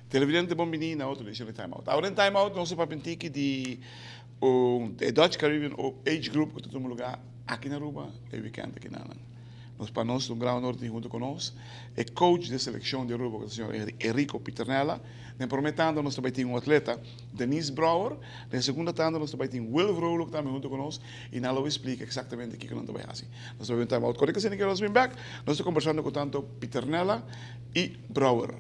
Televidente bombini na auto deixa time out. Agora em time out nós vamos para de o Dutch Caribbean Age Group que todo lugar aqui na Aruba e weekend aqui na Anan. Nós para nós no Grau Norte junto conosco é coach de seleção de Aruba o senhor Enrico Piternella. Nem prometendo nós também tem atleta Denise Brouwer. Na segunda tanda nós também tem Will Vrolo que também junto conosco e nós vamos explicar exatamente o que nós vamos fazer. Nós vamos time out. Quando que nós vamos back, nós estamos conversando com tanto Piternella e Brouwer.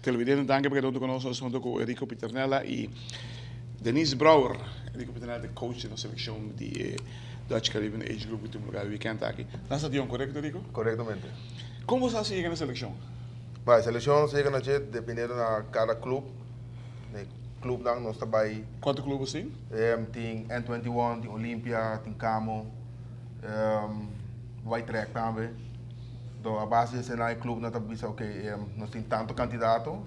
Televidente, danke porque junto conosco nós junto com Enrico Piternella e Denise Brouwer. Enrico Piternella é coach na seleção de Dutch Caribbean Age Group que tem lugar weekend aqui. Nós estamos correto, Enrico? Corretamente. Como você chega na seleção? A seleção chega na gente dependendo de cada clube. O clube dan nós trabalhamos. Quantos clubes tem? Tem N21, tem Olympia, tem Camo, White Track também. Então, a base desse clube nós estamos nós temos tanto candidato,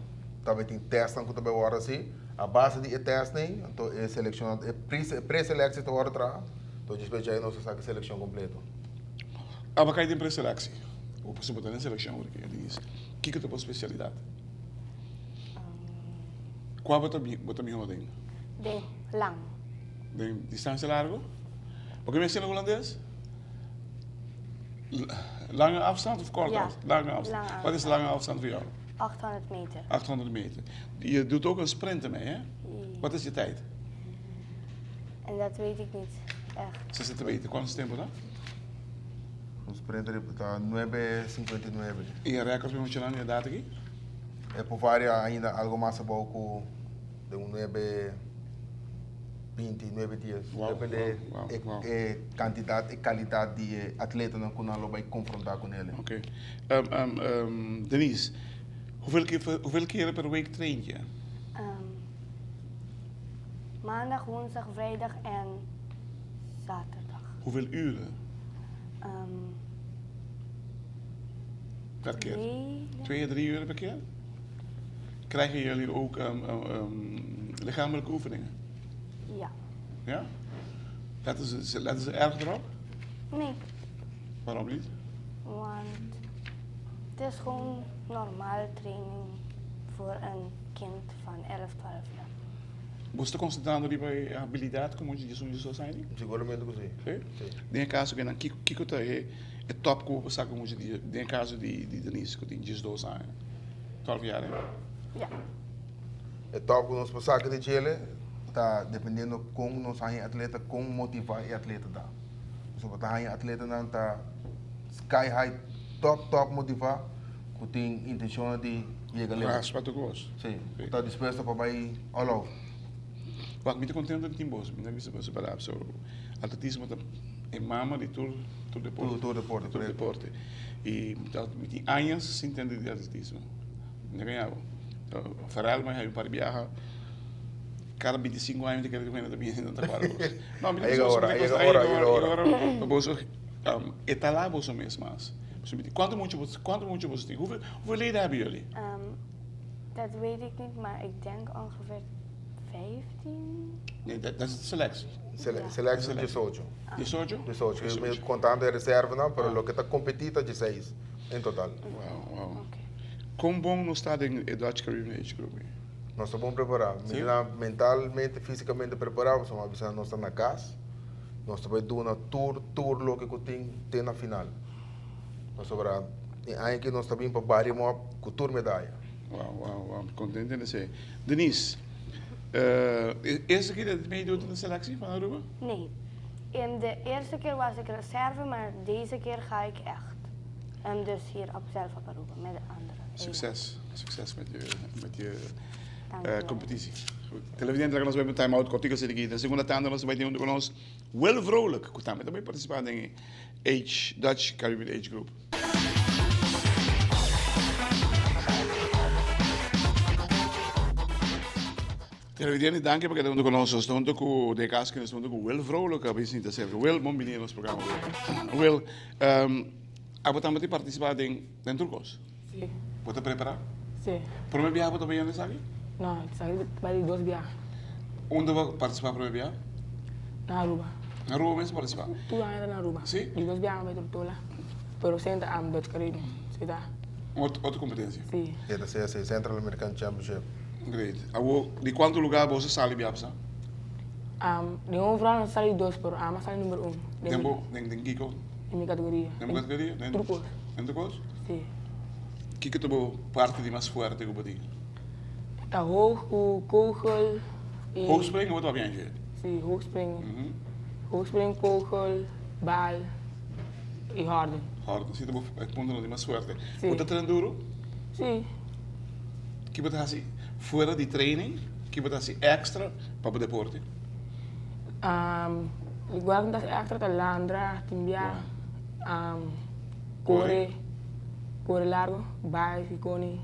também tem testes que também agora assim. A base de testes, então é seleção, é pré-seleção da hora atrás. Então, depois já nós sabe seleção completa. A bacana tem pré-seleção. Ou você botar na seleção, porque ele diz. O que é a tua especialidade? Qual é a tua melhor ding? De lang. De distância larga? Porque me ensina holandês? Lange afstand of korte Ja, afstand? Lange afstand. lange Wat is lange afstand voor jou? 800 meter. 800 meter. Je doet ook een sprinten mee, hè? Ja. Wat is je tijd? En dat weet ik niet echt. Ze zitten weten. ¿Cuánto tiempo da? O sprinter está 9:59. E je record met je lang je data aqui? Por várias ainda algo mais pouco de 9:20, 9 dias. Uau, Depende uau, uau. quantidade e qualidade de atleta que nós vamos confrontar com ele. Oké. Denise, hoeveel keren per week train je? Maandag, woensdag, vrijdag en zaterdag. Hoeveel uren per keer? 2 à 3 uren per keer? Krijgen jullie ook lichamelijke oefeningen? Ja. Ja? Letten ze erg erop? Nee, Waarom niet? want het is gewoon normaal training voor een kind van 11, 12 jaar. Você está concentrando ali para a habilidade como diz um society? Seguramente que sim. Sim. Tem caso que não Kiko tá é top com o saco como diz. Tem caso de Denise que tem 12 anos. 12 jaar, hè? Ja. É top que nós passamos de Chile, está dependendo como nós aí atleta, como motivar o atleta dá. Se você aí atleta não está sky high, top motivar, que tem intenção de chegar lá. Raspa tu gosto. Sim, está disposto para ir all out. Wat me contento de Timbos, me visto para superar so atletismo é mama de todo deporte. Todo deporte. E me tem anos sem entender de atletismo. Não ganhava. Farel mas eu para viajar cada 25 anos de que ele também não trabalha. Não, me agora. Você está lá você mesmo mas. Quanto muito você tem? Hoeveel leden hebben jullie? Dat weet ik niet, maar ik denk ongeveer 15. Nee, dat is de selectie. Seleção de 18. 18? 18. Eu contando a reserva não, mas o que está competindo 16 em total. Uau. Okay. Como bom não está em Dutch Caribbean Age Group? Nós estamos preparados. Mentalmente, fisicamente preparados. Nós estamos nós na casa. Nós estamos dando tour lo que tem na final. Nós estamos aí que nós estamos para vários com tour medalha. Uau. Contente de ser. Denise, eerste keer dat je meedoet in de selectie van Aruba? Nee. In de eerste keer was ik reserve, maar deze keer ga ik echt. Dus hier op zelf op Aruba met de anderen. Succes met je Dankjewel. competitie. Goed. Televidente, nós vamos time out contigo se aqui. Na segunda tanda nós vamos ter com nós Will Vrolijk, que também participar em Dutch Caribbean Age Group. Televidente, danke porque estamos conosco. Estamos com de casca, estamos com Will Vrolijk, a visita cerca. Will, bom menino nos programa. Will, abotamos de participar em turcos. Sim, Pode preparar? sim. Primeiro viagem para onde sai? Não, saí para 2 viagens. Onde vai participar primeiro viagem? Na Aruba. Na rua mesmo participar? Tudo ainda na Aruba. Sim? E 2 viagens para todo lá. Pero sempre am Dutch Caribbean. Você tá? Outra competência? Sim. Esta é a Central American Championship. Great. De quanto lugar você sai viagem? De um verão saí 2, pero ama saí número 1. Tempo, nem Kiko? Em minha categoria. Nem categoria? Nem Turcos. Nem turcos? Sim. Que tu parte de mais forte que você? Tá hoog, o kogel. e- Hoogspringen, wat heb jij je? Sim, hoogspringen. Hoogspringen, kogel, bal e harden. Hard, dan zitten we het punto de más fuerte. Sí. Wat dat duro? Sim. Que você assim fora de training, que você assim extra para o deporte. Igual que das extra tá landra, timbia, corre largo, bike, cone.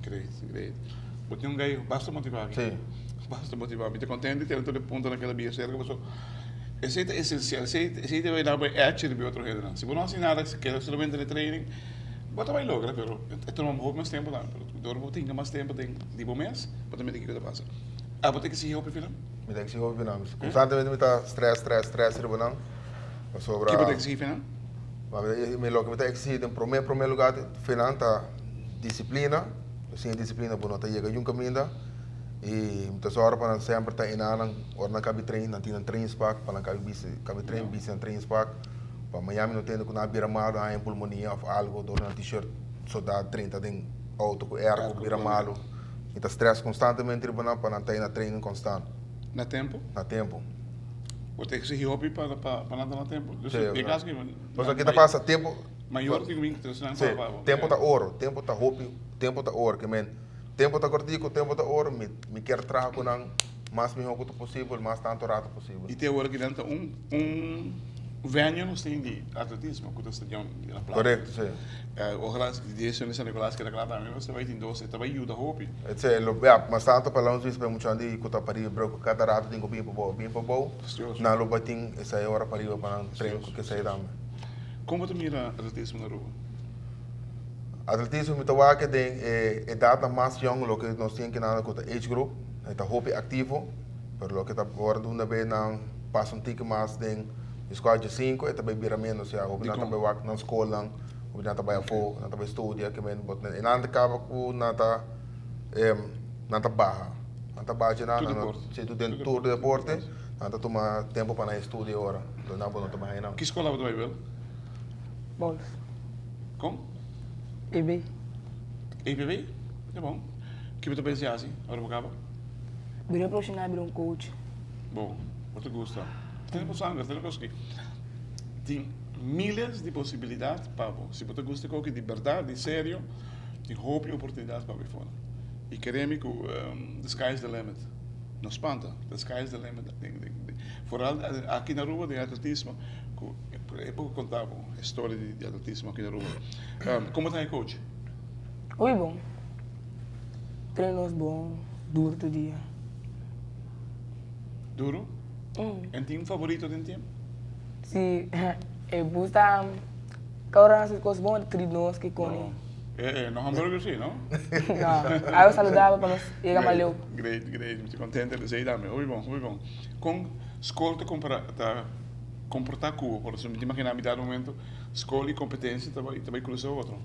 Great, great. Wat jong gai, basta motivar. Sim. Basta motivar. Me te contente ter todo ponto naquela via cerca, mas esse é essencial. Esse vai dar para edge de outro redor. Se você não assinar que quer solamente de training, você vai lograr, pero esto não houve mais tempo lá. Pero você tem mais tempo de bom mês, você também tem que passa. Ah, você tem que se ir para o final? Me tem que se ouvir, não. Constantemente me está stress, não. Mas sobre Que você tem que se ir final? mas lo que me tem que se em primeiro lugar, final tá disciplina. Sem disciplina, bom, não tá chega um caminho. E muitas horas para sempre tá inanang, ora na cabe trein, não tinha trein spark, para na cabe trein, bisi trein spark. Para Miami não tendo que na biramado, há pulmonia ou algo, dor na t-shirt, só dá 30 tem auto com ergo, biramado. Então stress constantemente tribunal para não ter na treino constante, Na tempo? na tempo. Você tem que se ir para não dar tempo. Dus Sim, de caso que Mas aqui tá passa tempo, maior que o mim, então não sim, fala. tempo tá ouro, tempo tá hopi, tempo tá ouro, que men, tempo tá cortico, tempo tá ouro, me quer trabalhar com não mais melhor que possível, mais tanto rato possível. E tem agora que dentro venue nos tem de atletismo, que está de la plaza. Correto, sim. Ojalá de eso en San Nicolás que claro también você vai ter 12, você vai ajudar hopi. Mas tanto para longe para muito andi que tá para ir branco cada rato tem que bem para bom. Precioso. Na lupa tem essa hora para ir para treino que sai também. Como tu mira atletismo na rua? Atletismo me toca que tem idade mais young lo que nós temos que nada com age group, está hopi ativo, pero lo que tá agora uma vez não passa tique mais tem escola de 5 e também vira menos já, hopi não também vai na escola hopi não também fo, não também estudia que men bot e não acaba com nada nada barra. Nada barra já não, se tu tem tudo de deporte, nada toma tempo para estudar agora, então não vou tomar aí não. Que escola você vai ver? Bols. Como? EB. EPB? É bom. Que você pensa assim? Agora acaba? Virei profissional, virei coach. Bom, você gosta. Tem possibilidades, tem coisas que tem milhares de possibilidades para você. Se você gosta de verdade, de sério, tem hope e oportunidades para fora. E queremos que the sky is the limit. Não espanta, the sky is the limit. Vooral aqui na rua de atletismo, é pouco contar a história de atletismo aqui na rua. Como está o coach? Oi, bom. Treinos bom, duro todo dia. Duro? En tem favorito de tempo? Se eu buscar agora as coisas boas, treinos que com. Não hambúrguer sim, não? Não, aí eu saludava para nós ir a Maleu. Great, muito contente de sair também. Oi bom. Com escola te comportar com, por isso me imagina me dar um momento escola e competência também cruzar outro.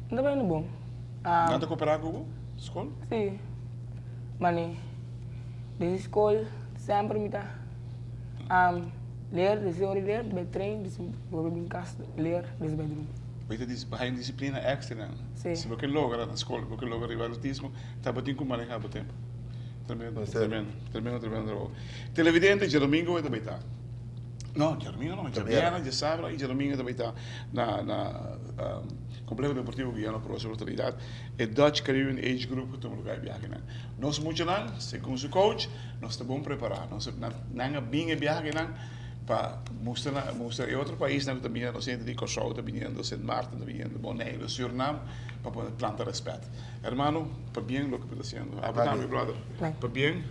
Não vai no bom. Nada comparar com escola? Sim. Mas desde escola sempre me dá ler, desde hora ler, vai treino, desde vou brincar ler, desde vai dormir. Vai disciplina extra. Sim. Se você logra na escola, você logra o atletismo, está batendo com manejar o tempo. Tremendo. Televidente, de domingo é também está. Não, de domingo não, de viernes, de sábado e de domingo também está na Complexo Deportivo Guiana Pro Autoridade. É Dutch Caribbean Age Group que estamos lugar viagem. Nós muito lá, segundo o coach, nós estamos bem preparados. Nós não bem viagem Moesten outro país não também no centro de Cocó, também no Sint Maarten, também no Bonaire, no Suriname, para poder plantar respeito. Hermano, por bien lo que estás haciendo. Obrigado, my brother. Por bien,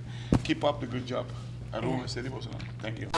keep up the good job. Aruba, steady, Thank you.